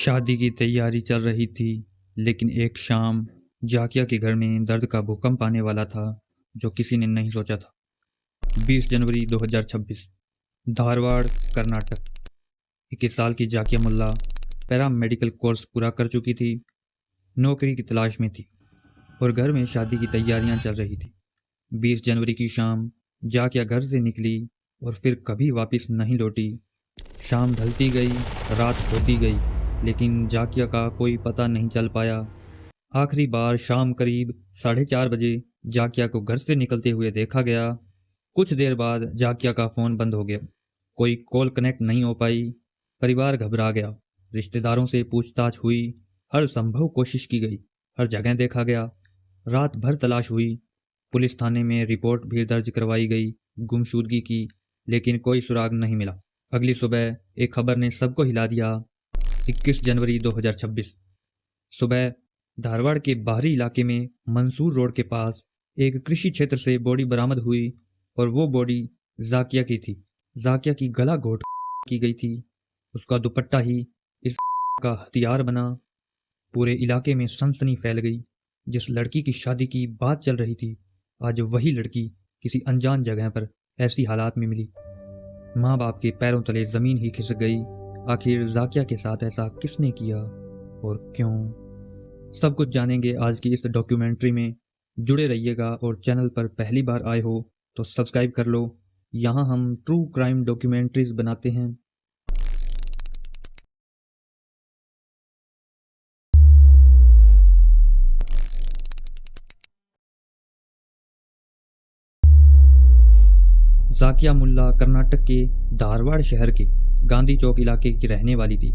शादी की तैयारी चल रही थी, लेकिन एक शाम जाकिया के घर में दर्द का भूकंप आने वाला था, जो किसी ने नहीं सोचा था। 20 जनवरी 2026, धारवाड़, कर्नाटक। 21 साल की जाकिया मुल्ला पैरा मेडिकल कोर्स पूरा कर चुकी थी, नौकरी की तलाश में थी और घर में शादी की तैयारियां चल रही थी। 20 जनवरी की शाम जाकिया घर से निकली और फिर कभी वापस नहीं लौटी। शाम ढलती गई, रात होती गई, लेकिन जाकिया का कोई पता नहीं चल पाया। आखिरी बार शाम करीब 4:30 बजे जाकिया को घर से निकलते हुए देखा गया। कुछ देर बाद जाकिया का फ़ोन बंद हो गया, कोई कॉल कनेक्ट नहीं हो पाई। परिवार घबरा गया, रिश्तेदारों से पूछताछ हुई, हर संभव कोशिश की गई, हर जगह देखा गया। रात भर तलाश हुई, पुलिस थाने में रिपोर्ट भी दर्ज करवाई गई गुमशुदगी की, लेकिन कोई सुराग नहीं मिला। अगली सुबह एक खबर ने सबको हिला दिया। 21 जनवरी 2026 सुबह धारवाड़ के बाहरी इलाके में मंसूर रोड के पास एक कृषि क्षेत्र से बॉडी बरामद हुई और वो बॉडी जाकिया की थी। जाकिया की गला घोट की गई थी, उसका दुपट्टा ही इस का हथियार बना। पूरे इलाके में सनसनी फैल गई। जिस लड़की की शादी की बात चल रही थी, आज वही लड़की किसी अनजान जगह पर ऐसी हालात में मिली। माँ बाप के पैरों तले जमीन ही खिसक गई। आखिर जाकिया के साथ ऐसा किसने किया और क्यों? सब कुछ जानेंगे आज की इस डॉक्यूमेंट्री में। जुड़े रहिएगा और चैनल पर पहली बार आए हो तो सब्सक्राइब कर लो। यहाँ हम ट्रू क्राइम डॉक्यूमेंट्रीज बनाते हैं। जाकिया मुल्ला कर्नाटक के धारवाड़ शहर के गांधी चौक इलाके की रहने वाली थी।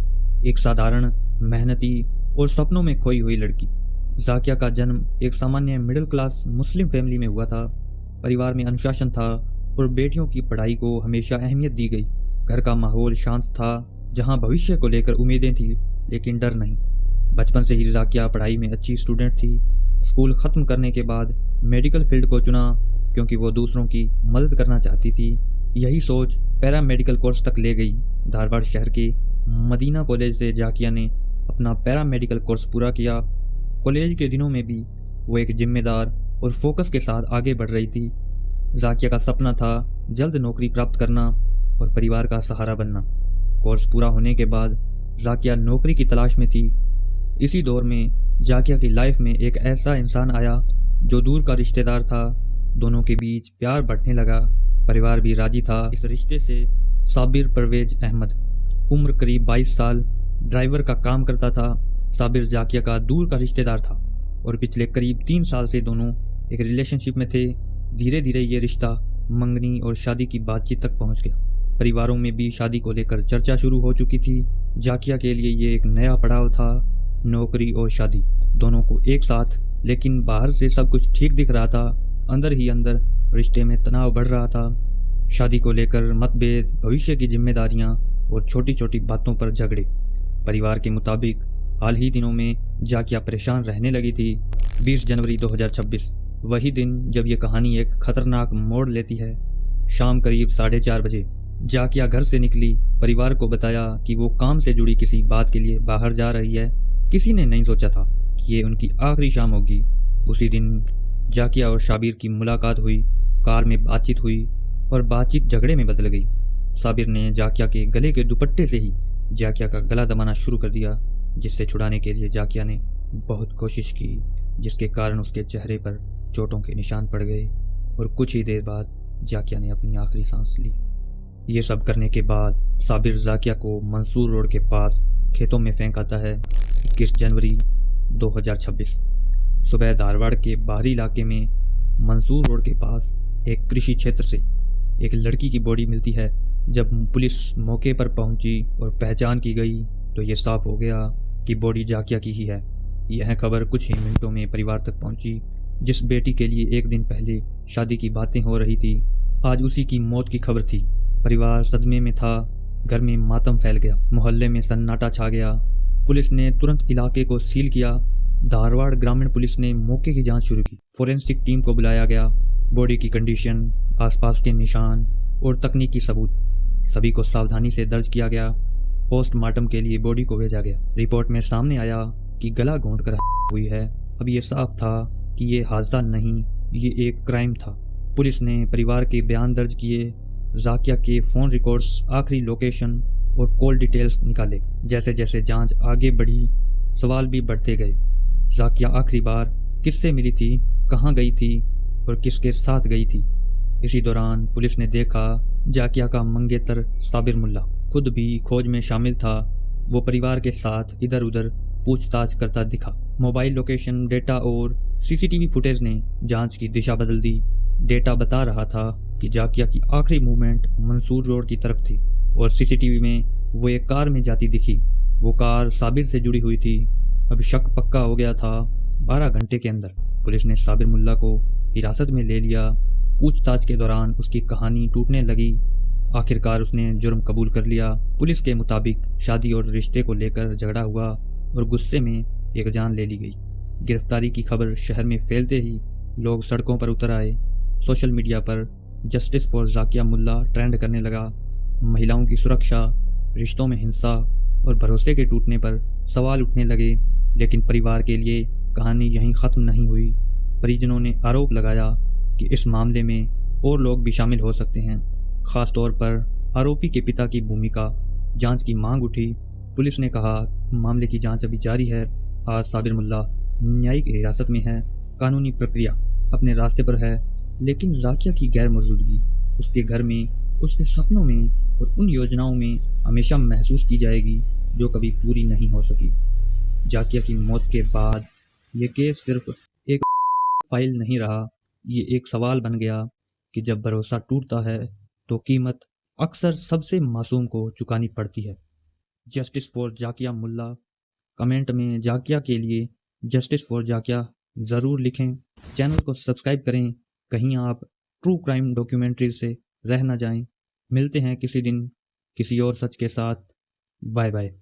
एक साधारण, मेहनती और सपनों में खोई हुई लड़की। जाकिया का जन्म एक सामान्य मिडिल क्लास मुस्लिम फैमिली में हुआ था। परिवार में अनुशासन था और बेटियों की पढ़ाई को हमेशा अहमियत दी गई। घर का माहौल शांत था, जहां भविष्य को लेकर उम्मीदें थी, लेकिन डर नहीं। बचपन से ही जाकिया पढ़ाई में अच्छी स्टूडेंट थी। स्कूल खत्म करने के बाद मेडिकल फील्ड को चुना, क्योंकि वो दूसरों की मदद करना चाहती थी। यही सोच पैरा मेडिकल कोर्स तक ले गई। धारवाड़ शहर के मदीना कॉलेज से जाकिया ने अपना पैरा मेडिकल कोर्स पूरा किया। कॉलेज के दिनों में भी वो एक जिम्मेदार और फोकस के साथ आगे बढ़ रही थी। जाकिया का सपना था जल्द नौकरी प्राप्त करना और परिवार का सहारा बनना। कोर्स पूरा होने के बाद जाकिया नौकरी की तलाश में थी। इसी दौर में जाकिया की लाइफ में एक ऐसा इंसान आया जो दूर का रिश्तेदार था। दोनों के बीच प्यार बढ़ने लगा, परिवार भी राजी था इस रिश्ते से। साबिर परवेज अहमद, उम्र करीब 22 साल, ड्राइवर का काम करता था। साबिर जाकिया का दूर का रिश्तेदार था और पिछले करीब 3 साल से दोनों एक रिलेशनशिप में थे। धीरे धीरे ये रिश्ता मंगनी और शादी की बातचीत तक पहुंच गया। परिवारों में भी शादी को लेकर चर्चा शुरू हो चुकी थी। जाकिया के लिए ये एक नया पड़ाव था, नौकरी और शादी दोनों को एक साथ। लेकिन बाहर से सब कुछ ठीक दिख रहा था, अंदर ही अंदर रिश्ते में तनाव बढ़ रहा था। शादी को लेकर मतभेद, भविष्य की जिम्मेदारियां और छोटी छोटी बातों पर झगड़े। परिवार के मुताबिक हाल ही दिनों में जाकिया परेशान रहने लगी थी। 20 जनवरी 2026 वही दिन जब यह कहानी एक खतरनाक मोड़ लेती है। शाम करीब 4:30 जाकिया घर से निकली। परिवार को बताया कि वो काम से जुड़ी किसी बात के लिए बाहर जा रही है। किसी ने नहीं सोचा था कि ये उनकी आखिरी शाम होगी। उसी दिन जाकिया और शाबिर की मुलाकात हुई। कार में बातचीत हुई और बातचीत झगड़े में बदल गई। साबिर ने जाकिया के गले के दुपट्टे से ही जाकिया का गला दबाना शुरू कर दिया, जिससे छुड़ाने के लिए जाकिया ने बहुत कोशिश की, जिसके कारण उसके चेहरे पर चोटों के निशान पड़ गए और कुछ ही देर बाद जाकिया ने अपनी आखिरी सांस ली। ये सब करने के बाद साबिर जाकिया को मंसूर रोड के पास खेतों में फेंक आता है। 21 जनवरी 2026 सुबह धारवाड़ के बाहरी इलाके में मंसूर रोड के पास एक कृषि क्षेत्र से एक लड़की की बॉडी मिलती है। जब पुलिस मौके पर पहुंची और पहचान की गई तो ये साफ हो गया कि बॉडी जाकिया की ही है। यह खबर कुछ ही मिनटों में परिवार तक पहुंची। जिस बेटी के लिए एक दिन पहले शादी की बातें हो रही थी, आज उसी की मौत की खबर थी। परिवार सदमे में था, घर में मातम फैल गया, मोहल्ले में सन्नाटा छा गया। पुलिस ने तुरंत इलाके को सील किया। धारवाड़ ग्रामीण पुलिस ने मौके की जांच शुरू की। फोरेंसिक टीम को बुलाया गया। बॉडी की कंडीशन, आसपास के निशान और तकनीकी सबूत सभी को सावधानी से दर्ज किया गया। पोस्टमार्टम के लिए बॉडी को भेजा गया। रिपोर्ट में सामने आया कि गला घोंट कर हुई है। अब ये साफ था कि ये हादसा नहीं, ये एक क्राइम था। पुलिस ने परिवार के बयान दर्ज किए, जाकिया के फ़ोन रिकॉर्ड्स, आखिरी लोकेशन और कॉल डिटेल्स निकाले। जैसे जैसे जांच आगे बढ़ी, सवाल भी बढ़ते गए। जाकिया आखिरी बार किससे मिली थी, कहाँ गई थी और किसके साथ गई थी? इसी दौरान पुलिस ने देखा जाकिया का मंगेतर साबिर मुल्ला खुद भी खोज में शामिल था। वो परिवार के साथ इधर उधर पूछताछ करता दिखा। मोबाइल लोकेशन डेटा और सीसीटीवी फुटेज ने जांच की दिशा बदल दी। डेटा बता रहा था कि जाकिया की आखिरी मूवमेंट मंसूर रोड की तरफ थी और सीसीटीवी में वो एक कार में जाती दिखी। वो कार साबिर से जुड़ी हुई थी। अब शक पक्का हो गया था। 12 घंटे के अंदर पुलिस ने साबिर मुल्ला को हिरासत में ले लिया। पूछताछ के दौरान उसकी कहानी टूटने लगी। आखिरकार उसने जुर्म कबूल कर लिया। पुलिस के मुताबिक शादी और रिश्ते को लेकर झगड़ा हुआ और गुस्से में एक जान ले ली गई। गिरफ्तारी की खबर शहर में फैलते ही लोग सड़कों पर उतर आए। सोशल मीडिया पर justice for Zakia Mulla trend करने लगा। महिलाओं की सुरक्षा, रिश्तों में हिंसा और भरोसे के टूटने पर सवाल उठने लगे। लेकिन परिवार के लिए कहानी यहीं ख़त्म नहीं हुई। परिजनों ने आरोप लगाया कि इस मामले में और लोग भी शामिल हो सकते हैं, ख़ास तौर पर आरोपी के पिता की भूमिका। जांच की मांग उठी। पुलिस ने कहा मामले की जांच अभी जारी है। आज साबिर मुल्ला न्यायिक हिरासत में है। कानूनी प्रक्रिया अपने रास्ते पर है, लेकिन जाकिया की गैर मौजूदगी उसके घर में, उसके सपनों में और उन योजनाओं में हमेशा महसूस की जाएगी जो कभी पूरी नहीं हो सकी। जाकिया की मौत के बाद ये केस सिर्फ एक फाइल नहीं रहा, ये एक सवाल बन गया कि जब भरोसा टूटता है तो कीमत अक्सर सबसे मासूम को चुकानी पड़ती है। Justice for Zakia Mulla. Comment में जाकिया के लिए जस्टिस फॉर जाकिया ज़रूर लिखें। चैनल को सब्सक्राइब करें, कहीं आप ट्रू क्राइम डॉक्यूमेंट्री से रह न जाएं। मिलते हैं किसी दिन किसी और सच के साथ। Bye bye.